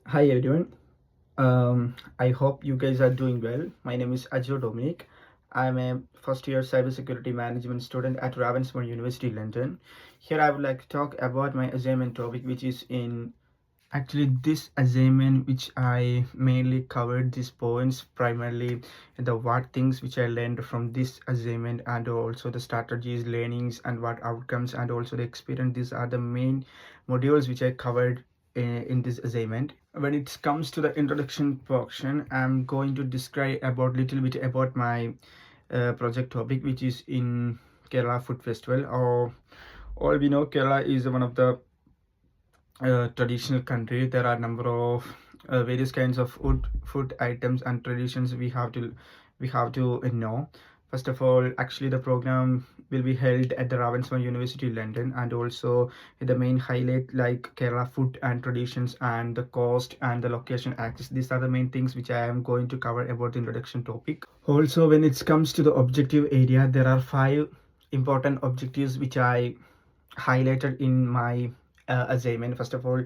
Hi everyone. I hope you guys are doing well. My name is Ajo Dominic. I'm a first year cybersecurity management student at Ravensbourne University London. Here I would like to talk about my assignment topic, which is in actually this assignment, which I mainly covered these points primarily the what things which I learned from this assignment, and also the strategies, learnings, and what outcomes, and also the experience. These are the main modules which I covered in this assignment. When it comes to the introduction portion, I'm going to describe about little bit about my project topic, which is in Kerala Food Festival. Or all we know, Kerala is one of the traditional country. There are number of various kinds of food items and traditions we have to know. First of all, actually the program will be held at the Ravensbourne University London, and also the main highlight like Kerala food and traditions and the cost and the location access. These are the main things which I am going to cover about the introduction topic. Also, when it comes to the objective area, there are five important objectives which I highlighted in my assignment. First of all,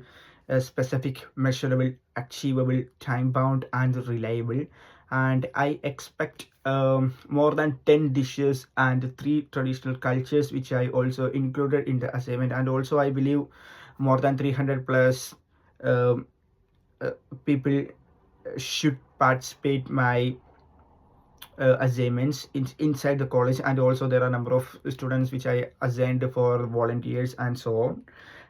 specific, measurable, achievable, time bound, and reliable. And I expect more than 10 dishes and three traditional cultures, which I also included in the assignment. And also, I believe more than 300 plus um, uh, people should participate my assignments inside the college, and also there are a number of students which I assigned for volunteers and so on.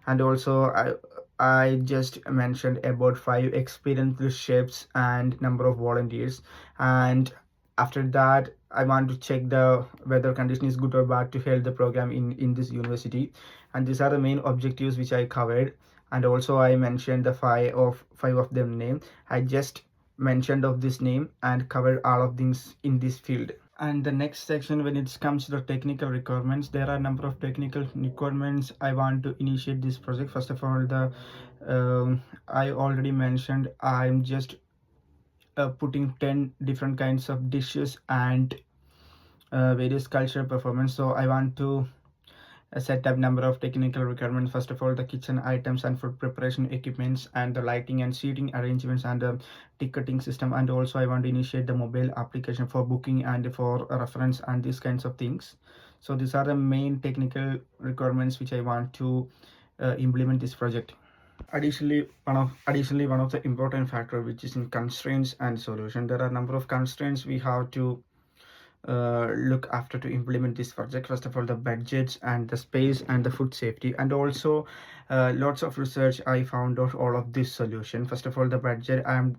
And also I just mentioned about five experienced chefs and number of volunteers. And after that, I want to check the weather condition is good or bad to hold the program in this university. And these are the main objectives which I covered. And also I mentioned the five of them name. I just mentioned of this name and covered all of things in this field. And the next section, when it comes to the technical requirements, there are a number of technical requirements I want to initiate this project. First of all, the I already mentioned I'm just putting 10 different kinds of dishes and various cultural performance. So I want to set up number of technical requirements. First of all, the kitchen items and food preparation equipments, and the lighting and seating arrangements, and the ticketing system. And also I want to initiate the mobile application for booking and for reference and these kinds of things. So these are the main technical requirements which I want to implement this project. Additionally, one of the important factor which is in constraints and solution. There are a number of constraints we have to look after to implement this project. First of all, the budgets and the space and the food safety, and also lots of research I found out all of this solution. First of all, the budget, I'm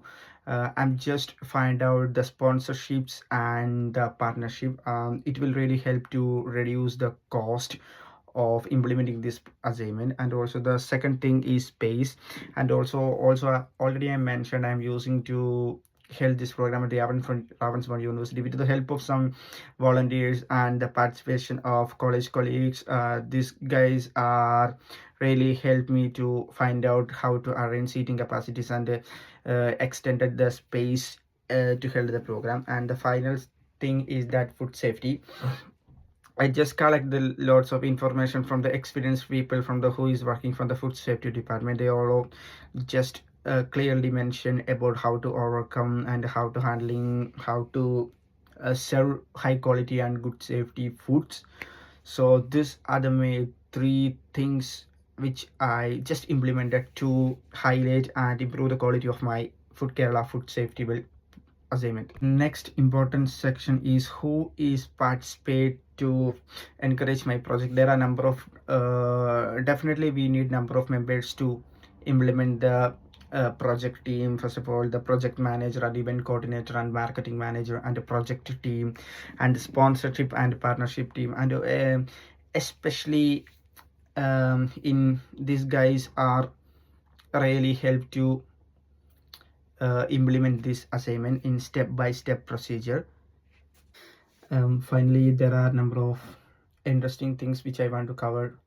just find out the sponsorships and the partnership. It will really help to reduce the cost of implementing this assignment. And also the second thing is space. And also already I mentioned I'm using to held this program at the Ravensbourne University with the help of some volunteers and the participation of college colleagues. These guys are really helped me to find out how to arrange seating capacities and extended the space to hold the program. And the final thing is that food safety. I just collect the lots of information from the experienced people from the who is working from the food safety department. They all just clearly mention about how to overcome and how to handling, how to serve high quality and good safety foods. So these are the main three things which I just implemented to highlight and improve the quality of my food Kerala food safety assignment. Next important section is who is participate to encourage my project. There are number of definitely we need number of members to implement the project team. First of all, the project manager and event coordinator and marketing manager and the project team and the sponsorship and partnership team. And especially in these guys are really help to implement this assignment in step-by-step procedure. Finally, there are a number of interesting things which I want to cover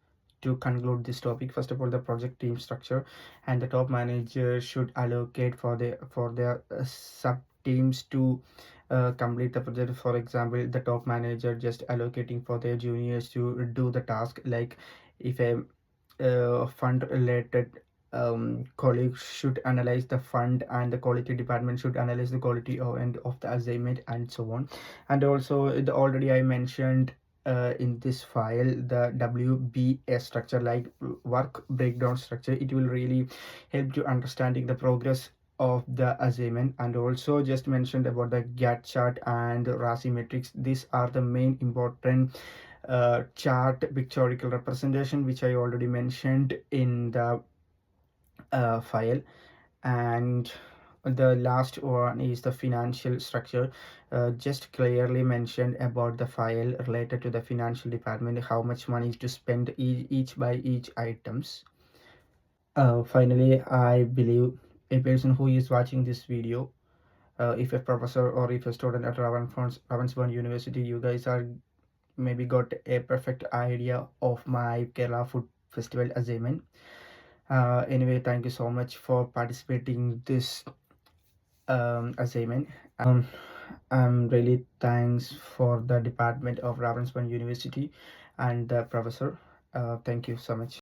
to conclude this topic. First of all, the project team structure, and the top manager should allocate for their sub teams to complete the project. For example, the top manager just allocating for their juniors to do the task, like if a fund related colleagues should analyze the fund, and the quality department should analyze the quality of the assignment, and so on. And also already I mentioned in this file the WBS structure, like work breakdown structure. It will really help you understanding the progress of the assignment. And also just mentioned about the GAT chart and RASI metrics. These are the main important chart pictorial representation, which I already mentioned in the file. And the last one is the financial structure, just clearly mentioned about the file related to the financial department, how much money to spend each by each items. Finally, I believe a person who is watching this video, if a professor or if a student at Ravensbourne University, you guys are maybe got a perfect idea of my Kerala Food Festival assignment. Anyway, thank you so much for participating this assignment. I'm really thanks for the department of Ravensbourne University and the professor. Thank you so much.